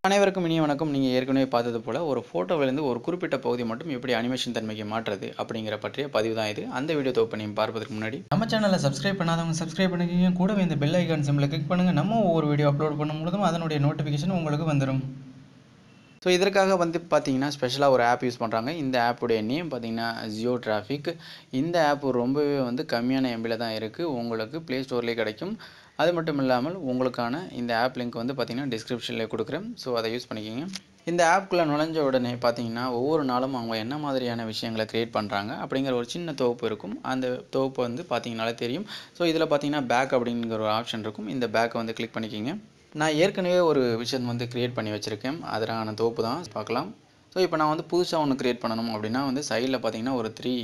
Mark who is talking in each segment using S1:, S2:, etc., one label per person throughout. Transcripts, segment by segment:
S1: அனைவருக்கும் இனிய வணக்கம். நீங்கள் ஏற்கனவே பார்த்தது போல் ஒரு ஃபோட்டோவிலேருந்து ஒரு குறிப்பிட்ட பகுதி மட்டும் எப்படி அனிமேஷன் தன்மைக்கு மாற்றுறது அப்படிங்கிற பற்றிய பதிவு தான் இது. அந்த வீடியோ தொகுப்பை நீங்கள் பார்ப்பதற்கு முன்னாடி நம்ம சேனலை சப்ஸ்கிரைப் பண்ணாதவங்க சப்ஸ்கிரைப் பண்ணிக்கிங்க. கூடவே இந்த பெல் ஐக்கான் சிம்பிளை கிளிக் பண்ணுங்கள். நம்ம ஒவ்வொரு வீடியோ அப்லோட் பண்ணும்போதும் அதனுடைய நோட்டிஃபிகேஷன் உங்களுக்கு வந்துடும். ஸோ இதற்காக பார்த்தீங்கன்னா ஸ்பெஷலாக ஒரு ஆப் யூஸ் பண்ணுறாங்க. இந்த ஆப்புடைய நேம் பார்த்தீங்கன்னா ஜியோ டிராஃபிக். இந்த ஆப் ரொம்பவே கம்மியான எம்பியில் தான் இருக்குது. உங்களுக்கு ப்ளே ஸ்டோர்லேயே கிடைக்கும். அது மட்டும் இல்லாமல் உங்களுக்கான இந்த ஆப் லிங்க் பார்த்தீங்கன்னா டிஸ்கிரிப்ஷனில் கொடுக்குறேன். ஸோ அதை யூஸ் பண்ணிக்கிங்க. இந்த ஆப்புக்குள்ளே நுழைஞ்ச உடனே பார்த்தீங்கன்னா ஒவ்வொரு நாளும் அவங்க என்ன மாதிரியான விஷயங்களை க்ரியேட் பண்ணுறாங்க அப்படிங்கிற ஒரு சின்ன தொகுப்பு இருக்கும். அந்த தொகுப்பு பார்த்தீங்கனாலே தெரியும். ஸோ இதில் பார்த்தீங்கன்னா பேக் அப்படிங்கிற ஒரு ஆப்ஷன் இருக்கும். இந்த பேக்கை கிளிக் பண்ணிக்கிங்க. நான் ஏற்கனவே ஒரு விஷயம் க்ரியேட் பண்ணி வச்சுருக்கேன். அதற்கான தொகுப்பு தான் பார்க்கலாம். ஸோ இப்போ நான் புதுசாக ஒன்று க்ரியேட் பண்ணணும் அப்படின்னா சைடில் பார்த்தீங்கன்னா ஒரு 3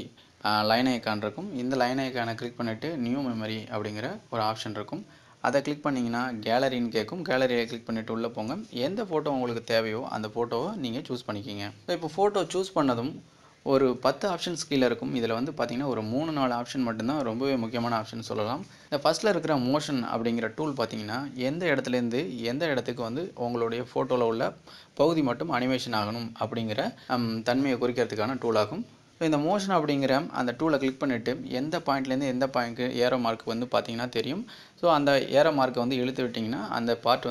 S1: லைன் ஐக்கான் இருக்கும். இந்த லைன் ஐக்கானை கிளிக் பண்ணிவிட்டு நியூ மெமரி அப்படிங்கிற ஒரு ஆப்ஷன் இருக்கும். அதை கிளிக் பண்ணிங்கன்னா கேலரின்னு கேட்கும். கேலரியை கிளிக் பண்ணிவிட்டு உள்ளே போங்க. எந்த ஃபோட்டோ உங்களுக்கு தேவையோ அந்த ஃபோட்டோவை நீங்கள் சூஸ் பண்ணிக்கிங்க. ஸோ இப்போ ஃபோட்டோ சூஸ் பண்ணதும் ஒரு 10 ஆப்ஷன்ஸ் கீழே இருக்கும். இதில் பார்த்தீங்கன்னா ஒரு 3-4 ஆப்ஷன் மட்டும்தான் ரொம்பவே முக்கியமான ஆப்ஷன் சொல்லலாம். இந்த ஃபஸ்ட்டில் இருக்கிற மோஷன் அப்படிங்கிற டூல் பார்த்தீங்கன்னா எந்த இடத்துலேருந்து எந்த இடத்துக்கு உங்களுடைய ஃபோட்டோவில் உள்ள பகுதி மட்டும் அனிமேஷன் ஆகணும் அப்படிங்கிற தன்மையை குறிக்கிறதுக்கான டூல் ஆகும். ஸோ இந்த மோஷன் அப்படிங்கிற அந்த டூலை கிளிக் பண்ணிவிட்டு எந்த பாயிண்ட்லேருந்து எந்த பாயிண்ட்க்கு ஏரோ மார்க் பார்த்தீங்கன்னா தெரியும். ஸோ அந்த ஏரோ மார்க்கை இழுத்து விட்டிங்கன்னா அந்த பார்ட்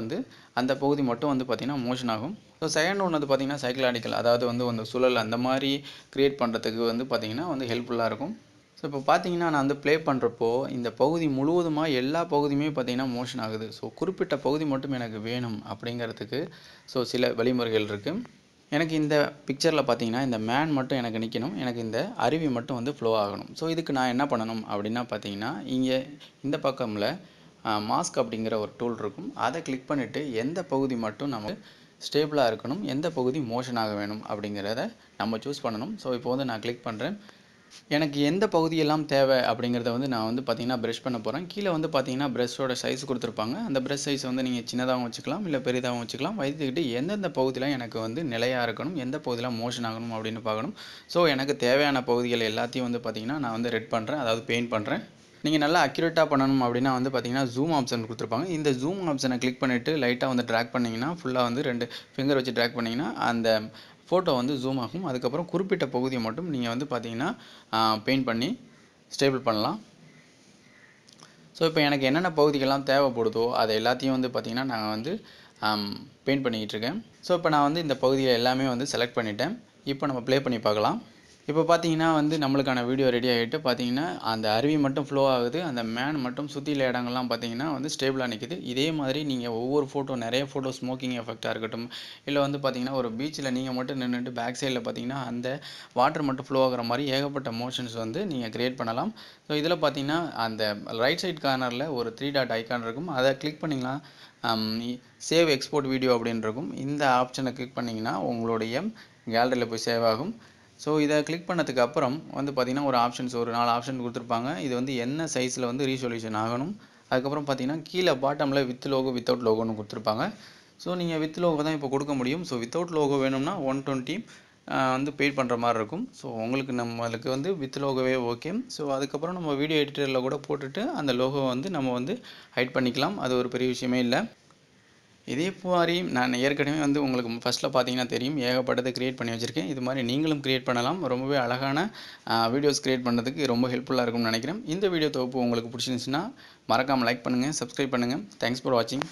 S1: அந்த பகுதி மட்டும் பார்த்தீங்கன்னா மோஷன் ஆகும். ஸோ செகண்ட் ஒன்று பார்த்தீங்கன்னா சைக்கிளானிக்கல், அதாவது அந்த சுழல் அந்த மாதிரி க்ரியேட் பண்ணுறதுக்கு பார்த்தீங்கன்னா ஹெல்ப்ஃபுல்லாக இருக்கும். ஸோ இப்போ பார்த்தீங்கன்னா நான் ப்ளே பண்ணுறப்போ இந்த பகுதி முழுவதுமாக எல்லா பகுதியுமே பார்த்தீங்கன்னா மோஷன் ஆகுது. ஸோ குறிப்பிட்ட பகுதி மட்டும் எனக்கு வேணும் அப்படிங்கிறதுக்கு சில வழிமுறைகள் இருக்குது. எனக்கு இந்த பிக்சரில் பார்த்தீங்கன்னா இந்த மேன் மட்டும் எனக்கு நிற்கணும். எனக்கு இந்த அருவி மட்டும் ஃப்ளோ ஆகணும். ஸோ இதுக்கு நான் என்ன பண்ணணும் அப்படின்னா பார்த்தீங்கன்னா இங்கே இந்த பக்கமில் மாஸ்க் அப்படிங்கிற ஒரு டூல் இருக்கும். அதை கிளிக் பண்ணிவிட்டு எந்த பகுதி மட்டும் நமக்கு ஸ்டேபிளாக இருக்கணும், எந்த பகுதி மோஷன் ஆக வேணும் அப்படிங்கிறத நம்ம சூஸ் பண்ணணும். ஸோ இப்போ நான் கிளிக் பண்ணுறேன். எனக்கு எந்த பகுதியெல்லாம் தேவை அப்படிங்கிறத நான் பார்த்தீங்கன்னா ப்ரஷ் பண்ண போகிறேன். கீழே பார்த்தீங்கன்னா ப்ரஷ்ஷோட சைஸ் கொடுத்துருப்பாங்க. அந்த ப்ரஷ் சைஸ் நீங்கள் சின்னதாகவும் வச்சுக்கலாம், இல்லை பெரிதாகவும் வச்சுக்கலாம். வைத்துக்கிட்டு எந்தெந்த பகுதியில் எனக்கு நிலையாக இருக்கணும், எந்த பகுதியில் மோஷன் ஆகணும் அப்படின்னு பார்க்கணும். ஸோ எனக்கு தேவையான பகுதிகள் எல்லாத்தையும் பார்த்தீங்கன்னா நான் ரெட் பண்ணுறேன், அதாவது பெயிண்ட் பண்ணுறேன். நீங்கள் நல்லா அக்யூரேட்டாக பண்ணணும் அப்படின்னா பார்த்தீங்கன்னா ஜூம் ஆப்ஷன் கொடுத்துருப்பாங்க. இந்த ஜூம் ஆப்ஷனை கிளிக் பண்ணிவிட்டு லைட்டாக ட்ராக் பண்ணிங்கன்னா ஃபுல்லாக 2 ஃபிங்கர் வச்சு ட்ராக் பண்ணிங்கன்னா அந்த ஃபோட்டோ ஜூம் ஆகும். அதுக்கப்புறம் குறிப்பிட்ட பகுதியை மட்டும் நீங்கள் பார்த்தீங்கன்னா பெயிண்ட் பண்ணி ஸ்டேபிள் பண்ணலாம். ஸோ இப்போ எனக்கு என்னென்ன பகுதிகள்லாம் தேவைப்படுதோ அதை எல்லாத்தையும் பார்த்தீங்கன்னா நான் பெயிண்ட் பண்ணிக்கிட்டு இருக்கேன். ஸோ இப்போ நான் இந்த பகுதியை எல்லாமே செலக்ட் பண்ணிட்டேன். இப்போ நம்ம ப்ளே பண்ணி பார்க்கலாம். இப்போ பார்த்தீங்கன்னா நம்மளுக்கான வீடியோ ரெடி ஆகிட்டு பார்த்தீங்கன்னா அந்த அருவி மட்டும் ஃப்ளோ ஆகுது. அந்த மேன் மட்டும் சுற்றில இடங்கள்லாம் பார்த்தீங்கன்னா ஸ்டேபிளாக நிற்குது. இதே மாதிரி நீங்கள் ஒவ்வொரு ஃபோட்டோ நிறைய ஃபோட்டோ ஸ்மோக்கிங் எஃபெக்டாக இருக்கட்டும், இல்லை பார்த்தீங்கன்னா ஒரு பீச்சில் நீங்கள் மட்டும் நின்றுட்டு பேக் சைடில் பார்த்தீங்கன்னா அந்த வாட்டர் மட்டும் ஃப்ளோ ஆகிற மாதிரி ஏகப்பட்ட மோஷன்ஸ் நீங்கள் க்ரியேட் பண்ணலாம். ஸோ இதில் பார்த்தீங்கன்னா அந்த ரைட் சைட் கார்னரில் ஒரு 3 டாட் ஐக்கான் இருக்கும். அதை கிளிக் பண்ணிங்கன்னா சேவ் எக்ஸ்போர்ட் வீடியோ அப்படின்னு இருக்கும். இந்த ஆப்ஷனை கிளிக் பண்ணிங்கன்னா உங்களுடைய கேலரியில் போய் சேவ் ஆகும். ஸோ இதை கிளிக் பண்ணதுக்கு அப்புறம் பார்த்தீங்கன்னா ஒரு 4 ஆப்ஷன் கொடுத்துருப்பாங்க. இது என்ன சைஸில் ரீசொல்யூஷன் ஆகணும். அதுக்கப்புறம் பார்த்தீங்கன்னா கீழே பாட்டமில் வித் லோகோ வித்தவுட் லோகோன்னு கொடுத்துருப்பாங்க. ஸோ நீங்கள் வித் லோகோ தான் இப்போ கொடுக்க முடியும். ஸோ வித்தவுட் லோகோ வேணும்னா 120 பெய்ட் பண்ணுற மாதிரி இருக்கும். ஸோ நம்மளுக்கு வித் லோகோவே ஓகே. ஸோ அதுக்கப்புறம் நம்ம வீடியோ எடிட்டரில் கூட போட்டுட்டு அந்த லோகோ நம்ம ஹைட் பண்ணிக்கலாம். அது ஒரு பெரிய விஷயமே இல்லை. இதே மாதிரி நான் ஏற்கனவே உங்களுக்கு ஃபஸ்ட்டில் பார்த்தீங்கன்னா தெரியும், ஏகப்பட்டதை க்ரியேட் பண்ணி வச்சுருக்கேன். இது மாதிரி நீங்களும் க்ரியேட் பண்ணலாம். ரொம்பவே அழகான வீடியோஸ் க்ரியேட் பண்ணுறதுக்கு ரொம்ப ஹெல்ப்ஃபுல்லாக இருக்கும்னு நினைக்கிறேன். இந்த வீடியோ தொகுப்பு உங்களுக்கு பிடிச்சிருந்துச்சுன்னா மறக்காமல் லைக் பண்ணுங்கள், சப்ஸ்கிரைப் பண்ணுங்கள். தேங்க்ஸ் ஃபார் வாட்சிங்.